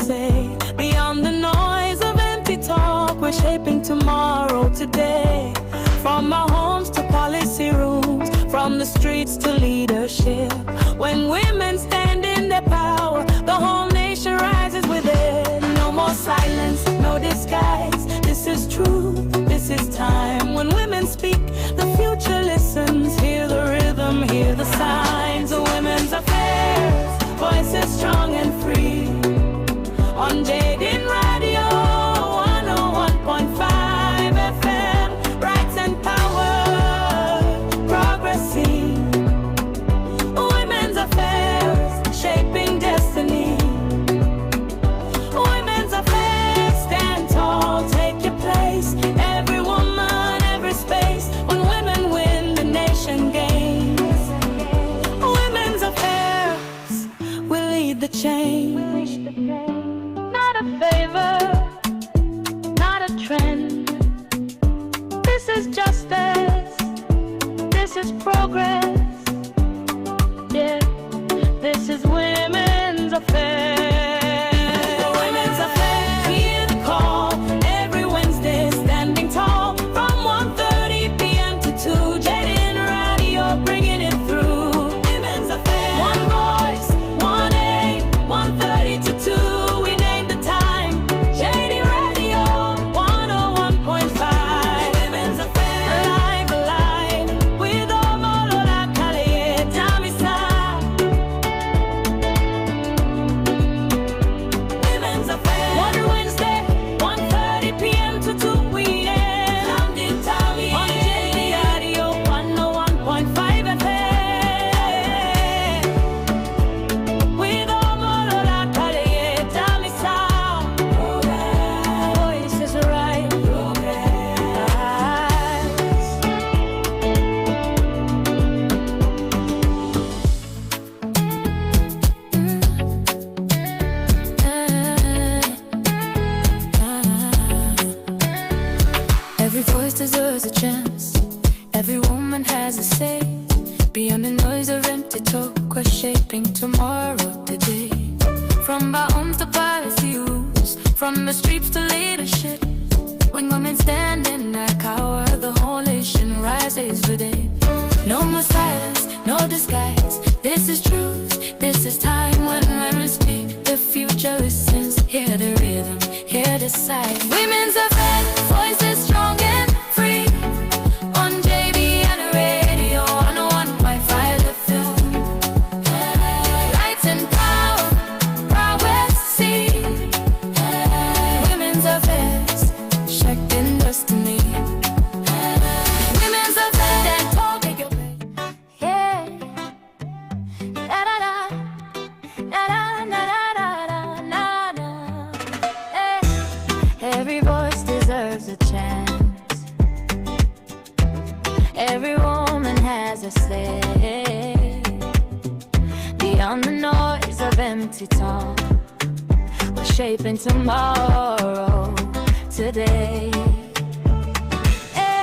say. Beyond the noise of empty talk, we're shaping tomorrow today. From our homes to policy rooms, from the streets to leadership. When women stand in their power, the whole nation rises with it. No more silence, no disguise. This is truth, this is time. When women speak, the future listens. Hear the rhythm, hear the signs of women's affairs. Voices strong and free. On Jadin Radio 101.5 FM. Rights and power, progressing. Women's affairs, shaping destiny. Women's affairs, stand tall, take your place. Every woman, every space. When women win, the nation gains. Women's affairs will lead the change. Not a favor, not a trend. This is justice, this is progress. Yeah, this is women's affairs. Women's affairs, hear the call. Every Wednesday, standing tall. From 1:30 p.m. to 2, Jadin Radio, bringing it through. Women's affairs, one voice, one aim. 1:30 to 2, we name the time. Jadin Radio 101.5. Women's affairs, alive, alive. With Omolola Kale, Damisa. Women's affairs, one Wednesday, 1:30 p.m. to 2, we name. London Tommy, on Jadin Radio 101.5 FM. With Omolola Kale, Damisa. Voice is right. Every voice deserves a chance. Every woman has a say. Beyond the noise of empty talk, we're shaping tomorrow today. From our homes to policy rules, from the streets to leadership. When women stand in their power, the whole nation rises with it. No more silence, no disguise. This is truth, this is time. When women speak, the future listens. Hear the rhythm, hear the sigh. Women's affairs, voices strong and free. On JBN Radio 101.5 FM. Rights and power, prowess see. Women's affairs, shaping destiny. Women's affairs, stand tall, take your place. Yeah. Da da da. Da da da da da da da. Hey. Every voice deserves a chance. Every woman has a say. Beyond the noise of empty talk, we're shaping tomorrow today. Yeah.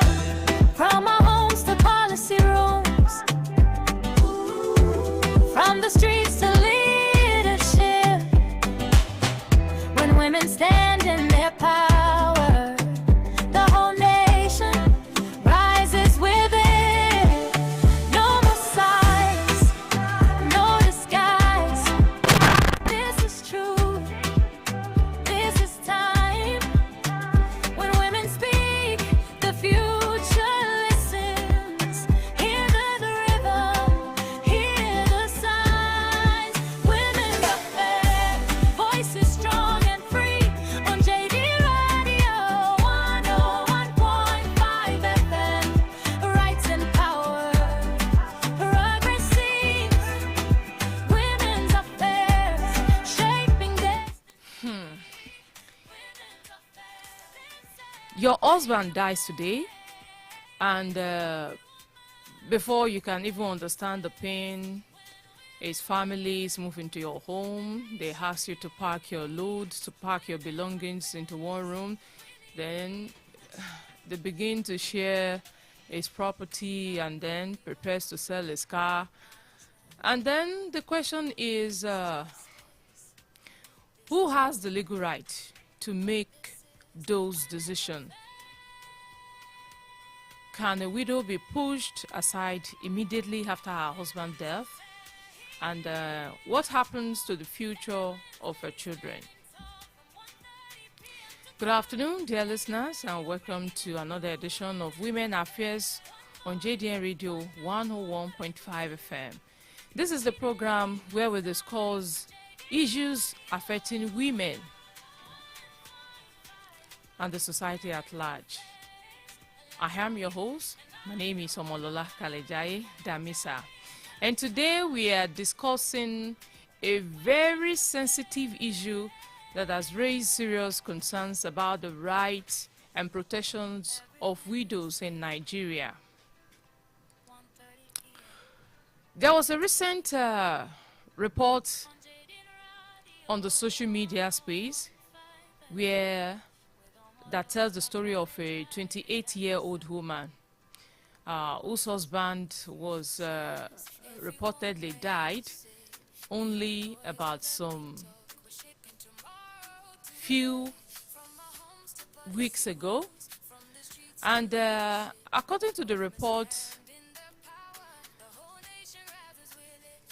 From our homes to policy rooms, from the streets to leadership. When women stand in their power, the whole nation rises with it. No more sighs, no disguise. This is true, this is time. When women speak, the future listens. Hear the rhythm, hear the signs. Women's affairs, voices strong and free. On JD Radio 101.5 FM. Rights and power, progressive. Women's affairs, shaping destiny. Your husband dies today, and before you can even understand the pain, his family is moving to your home. They ask you to pack your loads, to pack your belongings into one room. Then they begin to share his property and then prepares to sell his car. And then the question is, Who has the legal right to make those decisions? Can a widow be pushed aside immediately after her husband's death? And what happens to the future of her children? Good afternoon, dear listeners, and welcome to another edition of Women Affairs on JDN Radio 101.5 FM. This is the program where we discuss issues affecting women and the society at large. I am your host. My name is Omolola Kalejaye Damisa. And today we are discussing a very sensitive issue that has raised serious concerns about the rights and protections of widows in Nigeria. There was a recent report on the social media space that tells the story of a 28-year-old woman whose husband was reportedly died only about some few weeks ago. And according to the report,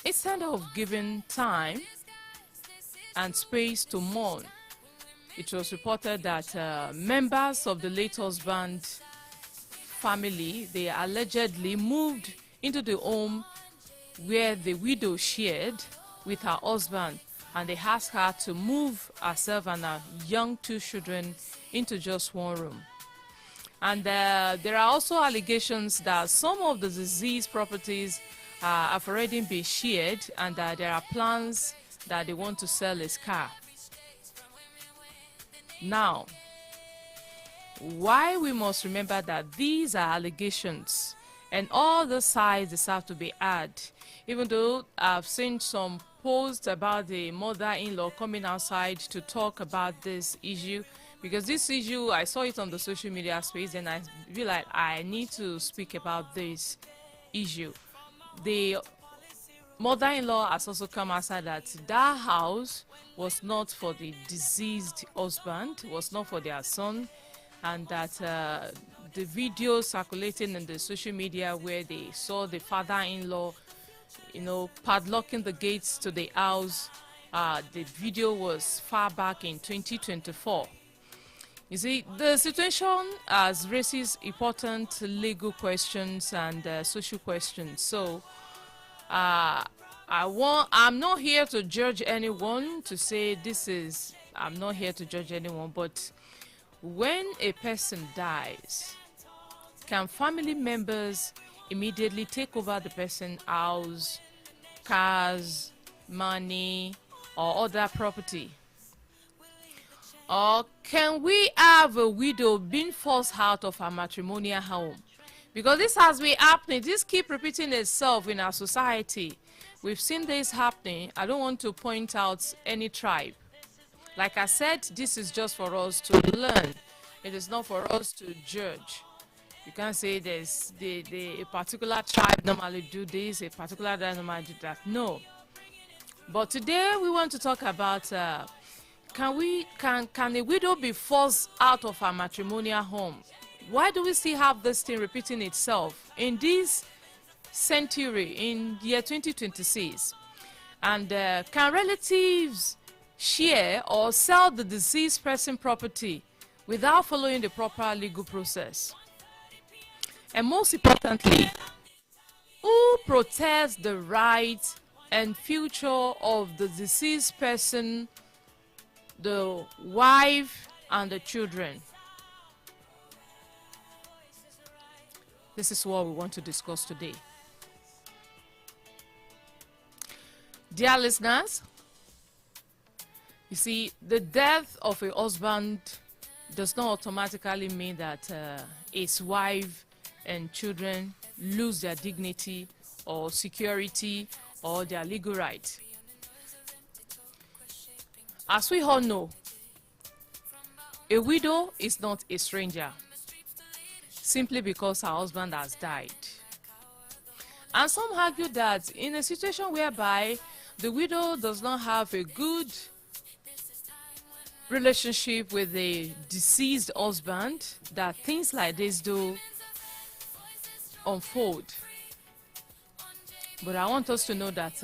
instead of giving time and space to mourn, it was reported that members of the late husband's family, they allegedly moved into the home where the widow shared with her husband, and they asked her to move herself and her young two children into just one room. And there are also allegations that some of the deceased properties have already been shared, and that there are plans that they want to sell his car. Now, why we must remember that these are allegations and all the sides deserve to be heard, even though I've seen some posts about the mother-in-law coming outside to talk about this issue, because this issue, I saw it on the social media space and I feel like I need to speak about this issue. The mother-in-law has also come outside that house was not for the deceased husband, was not for their son, and that the video circulating in the social media where they saw the father-in-law, padlocking the gates to the house, the video was far back in 2024. You see, the situation has raises important legal questions and social questions. So, I'm not here to judge anyone, to say I'm not here to judge anyone, but when a person dies, can family members immediately take over the person's house, cars, money, or other property? Or can we have a widow being forced out of her matrimonial home? Because this has been happening. This keeps repeating itself in our society. We've seen this happening. I don't want to point out any tribe. Like I said, this is just for us to learn. It is not for us to judge. You can't say there's a particular tribe normally do this, a particular tribe normally do that. No. But today we want to talk about can a widow be forced out of her matrimonial home? Why do we still have this thing repeating itself in this century, in year 2026? And can relatives share or sell the deceased person property without following the proper legal process? And most importantly, who protects the rights and future of the deceased person, the wife and the children? This is what we want to discuss today. Dear listeners, you see, the death of a husband does not automatically mean that his wife and children lose their dignity or security or their legal rights. As we all know, a widow is not a stranger simply because her husband has died. And some argue that in a situation whereby the widow does not have a good relationship with a deceased husband that things like this do unfold. But I want us to know that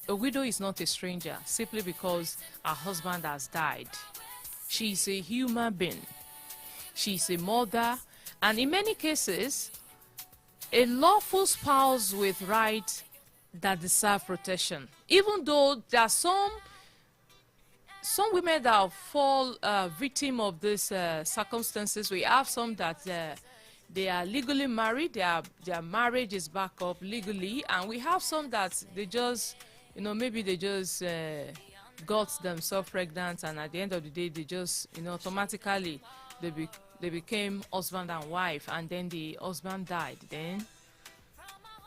a widow is not a stranger simply because her husband has died. She is a human being. She is a mother, and in many cases, a lawful spouse with rights that deserve protection. Even though there are some women that fall victim of these circumstances. We have some that they are legally married, their marriage is back up legally, and we have some that they just, maybe they just got themselves pregnant, and at the end of the day, they just, automatically they became husband and wife, and then the husband died. Then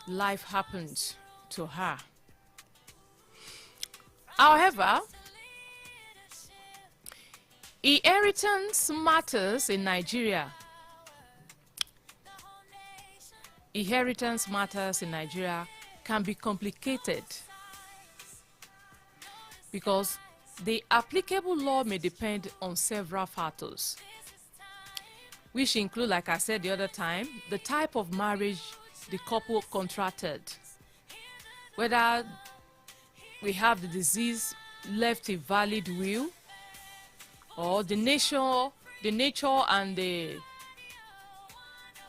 life happened to her. However, inheritance matters in Nigeria. Inheritance matters in Nigeria can be complicated because the applicable law may depend on several factors, which include, like I said the other time, the type of marriage the couple contracted, whether we have the deceased left a valid will, or the nature and the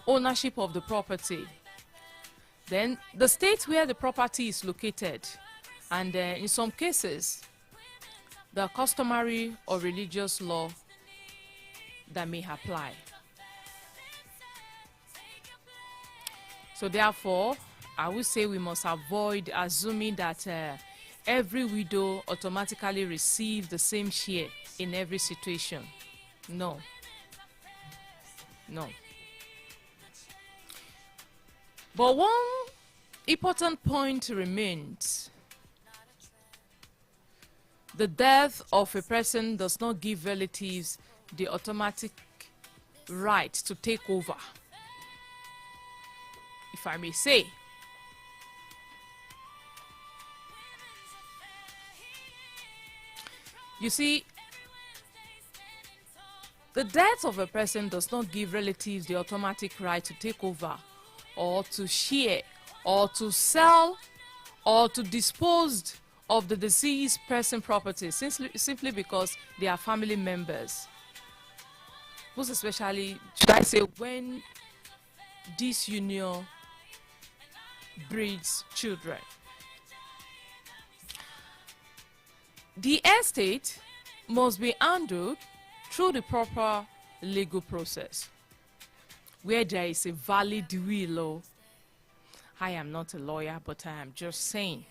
ownership of the property, then the state where the property is located, and in some cases the customary or religious law that may apply. So therefore, I would say we must avoid assuming that every widow automatically receives the same share in every situation. No. But one important point remains. The death of a person does not give relatives the automatic right to take over, if I may say. You see, the death of a person does not give relatives the automatic right to take over or to share or to sell or to dispose of the deceased person property simply because they are family members. Most especially, should I say, when this union breeds children. The estate must be handled through the proper legal process, where there is a valid will. I am not a lawyer, but I am just saying.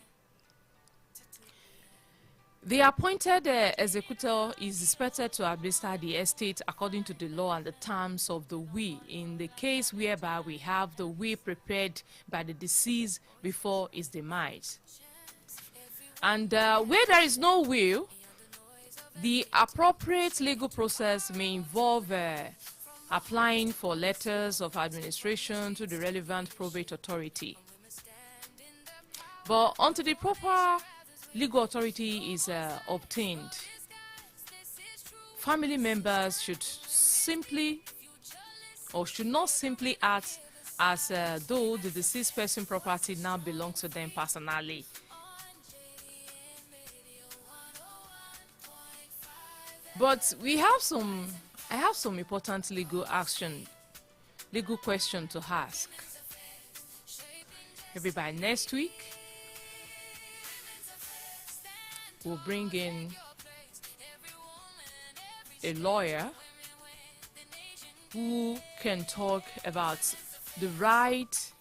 The appointed executor is expected to administer the estate according to the law and the terms of the will, in the case whereby we have the will prepared by the deceased before his demise. And where there is no will, the appropriate legal process may involve applying for letters of administration to the relevant probate authority. But until the proper legal authority is obtained, family members should not simply act as though the deceased person property now belongs to them personally. But I have some important legal question to ask. Maybe by next week, we'll bring in a lawyer who can talk about the right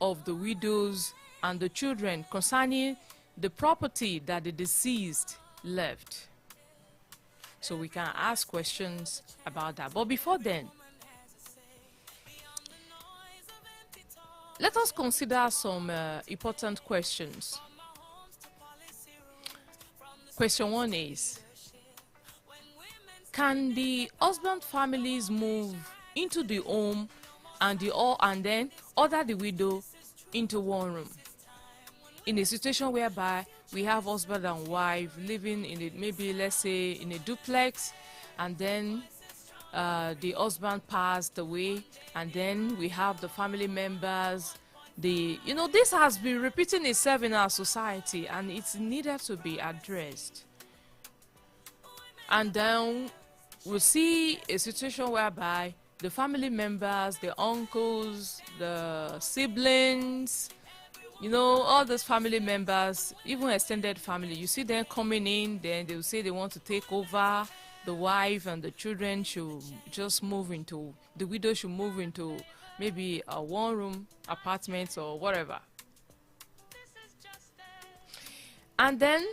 of the widows and the children concerning the property that the deceased left. So we can ask questions about that. But before then, let us consider some important questions. Question 1 is, can the husband families move into the home and then order the widow into one room in a situation whereby we have husband and wife living in it, maybe let's say in a duplex, and then the husband passed away, and then we have the family members. This has been repeating itself in our society, and it's needed to be addressed. And then we'll see a situation whereby the family members, the uncles, the siblings, all those family members, even extended family, you see them coming in, then they'll say they want to take over. The wife and the children should just move into, the widow should move into maybe a one-room apartment or whatever. And then,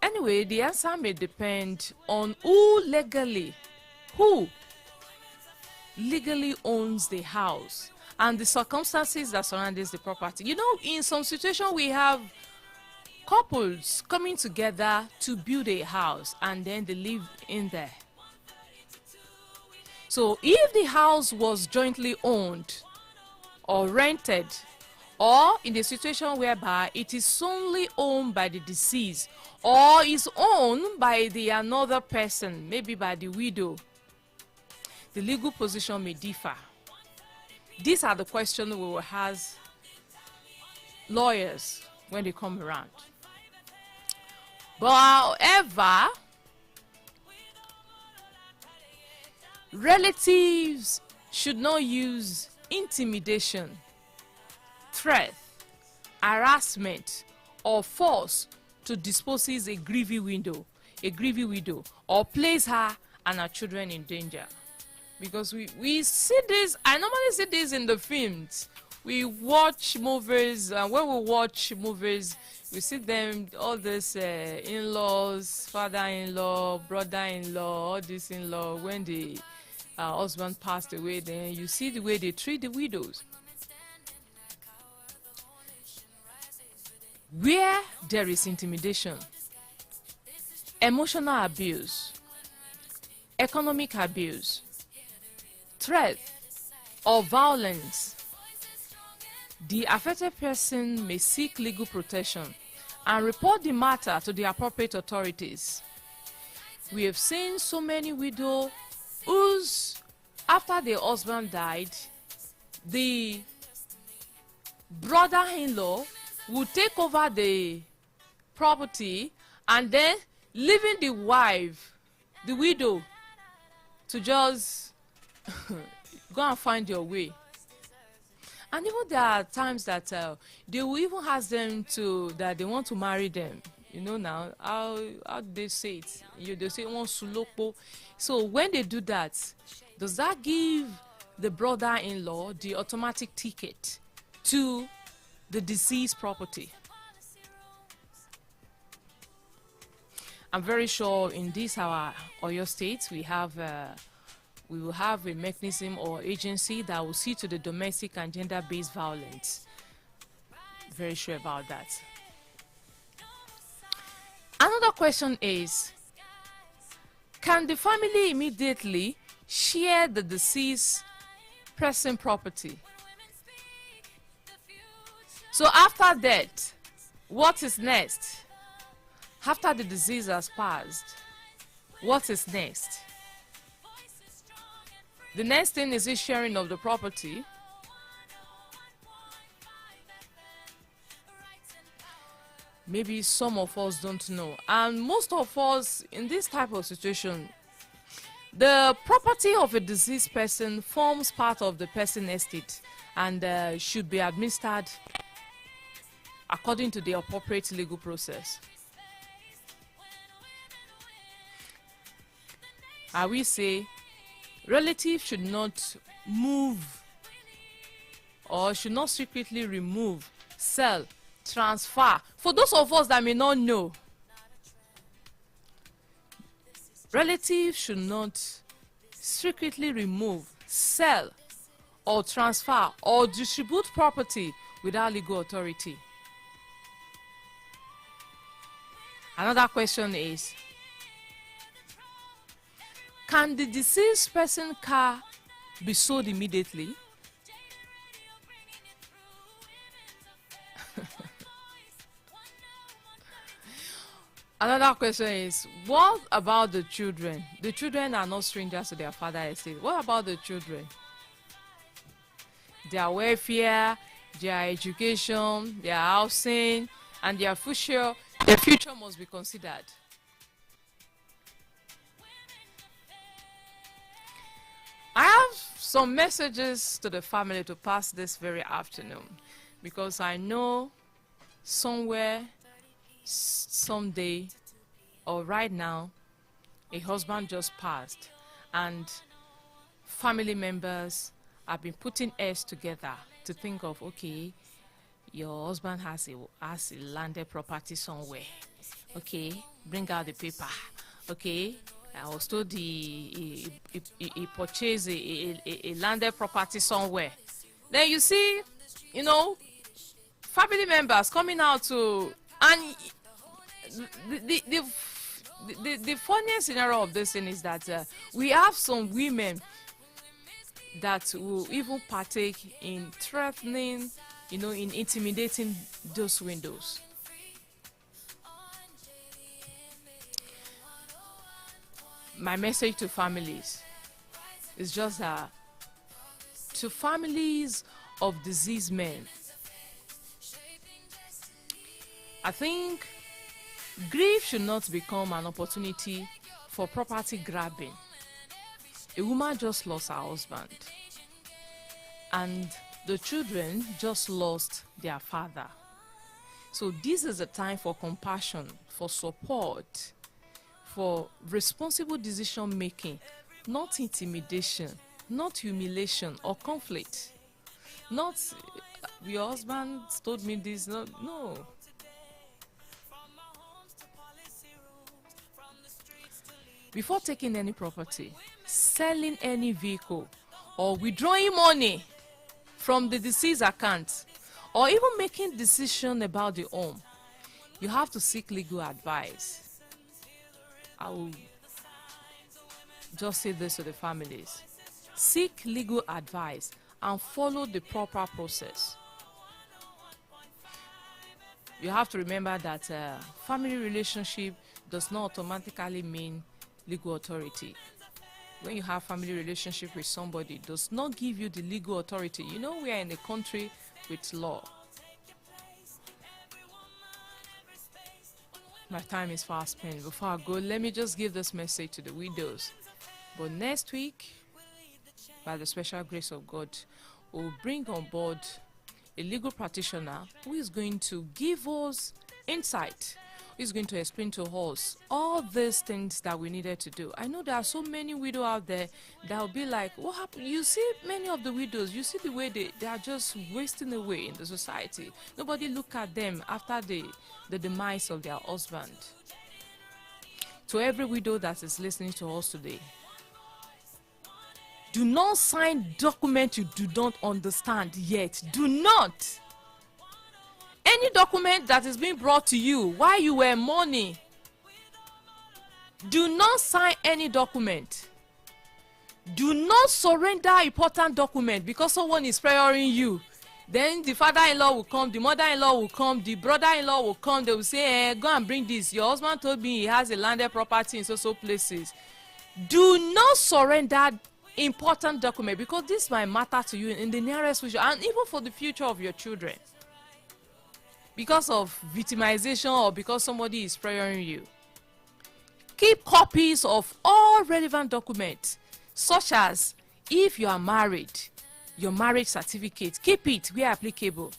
anyway, the answer may depend on who legally owns the house and the circumstances that surround the property. In some situations we have couples coming together to build a house and then they live in there. So if the house was jointly owned or rented, or in a situation whereby it is solely owned by the deceased or is owned by another person, maybe by the widow, the legal position may differ. These are the questions we will ask lawyers when they come around. But however, relatives should not use intimidation, threat, harassment, or force to dispose a grieving widow, or place her and her children in danger. Because we see this, I normally see this in the films. We watch movies, and when we watch movies, we see them, all these in-laws, father-in-law, brother-in-law, all this in-law, when the husband passed away, then you see the way they treat the widows. Where there is intimidation, emotional abuse, economic abuse, threat, or violence, the affected person may seek legal protection and report the matter to the appropriate authorities. We have seen so many widows whose, after their husband died, the brother-in-law would take over the property and then leaving the wife, the widow, to just go and find your way. And even there are times that they will even ask them that they want to marry them. Now, how they say it? They say, "One suloko." So when they do that, does that give the brother-in-law the automatic ticket to the deceased property? I'm very sure in this our Oyo State we will have a mechanism or agency that will see to the domestic and gender-based violence. Very sure about that. Another question is, can the family immediately share the deceased person property? So after death, what is next? After the disease has passed, what is next? The next thing is the sharing of the property. Maybe some of us don't know. And most of us in this type of situation, the property of a deceased person forms part of the person's estate and should be administered according to the appropriate legal process. I will say relatives should not move or should not secretly remove, sell, transfer. For those of us that may not know, relatives should not secretly remove, sell, or transfer or distribute property without legal authority. Another question is, can the deceased person's car be sold immediately? Another question is, what about the children? The children are not strangers to their father estate. What about the children? Their welfare, their education, their housing, and their future must be considered. I have some messages to the family to pass this very afternoon, because I know somewhere, someday, or right now, a husband just passed, and family members have been putting heads together to think of, okay, your husband has a landed property somewhere. Okay, bring out the paper. Okay, I was told he purchased a landed property somewhere. Then you see, you know, family members coming out to, and the funniest scenario of this thing is that we have some women that will even partake in threatening, you know, in intimidating those windows. My message to families is just that, to families of deceased men, I think grief should not become an opportunity for property grabbing. A woman just lost her husband, and the children just lost their father. So this is a time for compassion, for support, for responsible decision making, not intimidation, not humiliation or conflict. Not your husband told me this, no. Before taking any property, selling any vehicle, or withdrawing money from the deceased account, or even making decision about the home, you have to seek legal advice. I will just say this to the families: seek legal advice and follow the proper process. You have to remember that family relationship does not automatically mean legal authority. When you have family relationship with somebody, it does not give you the legal authority. You know, we are in a country with law. My time is fast spent. Before I go, let me just give this message to the widows. But next week, by the special grace of God, we'll bring on board a legal practitioner who is going to give us insight, who is going to explain to us all these things that we needed to do. I know there are so many widows out there that will be like, what happened? You see many of the widows, you see the way they are just wasting away in the society. Nobody look at them after the demise of their husband. To every widow that is listening to us today, do not sign document you do not understand yet. Do not. Any document that is being brought to you while you were mourning, do not sign any document. Do not surrender important document because someone is pressuring you. Then the father-in-law will come, the mother-in-law will come, the brother-in-law will come. They will say, go and bring this. Your husband told me he has a landed property in so places. Do not surrender important document, because this might matter to you in the nearest future and even for the future of your children, because of victimization or because somebody is pressuring you. Keep copies of all relevant documents, such as if you are married, your marriage certificate, keep it where applicable.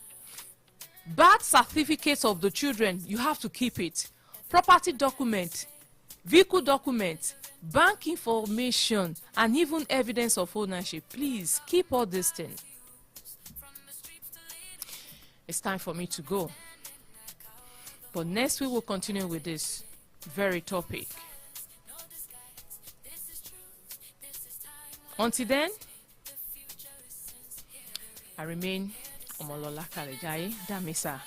Birth certificates of the children, you have to keep it. Property document, vehicle document, bank information, and even evidence of ownership. Please keep all these things. It's time for me to go. But next week we'll continue with this very topic. Until then, I remain Omolola Kalejaye Damisa.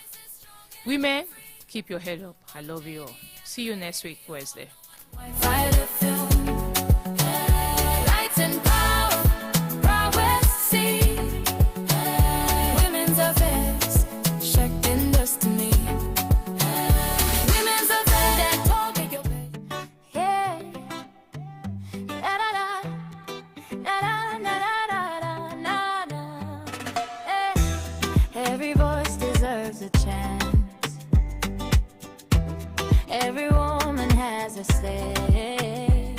Women, keep your head up. I love you all. See you next week, Wednesday. Women's affairs, to say.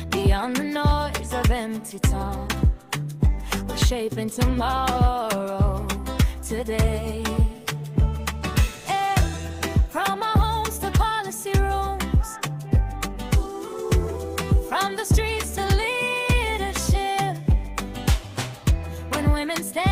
Beyond the noise of empty talk, we're shaping tomorrow today. From our homes to policy rooms, from the streets to leadership, when women stand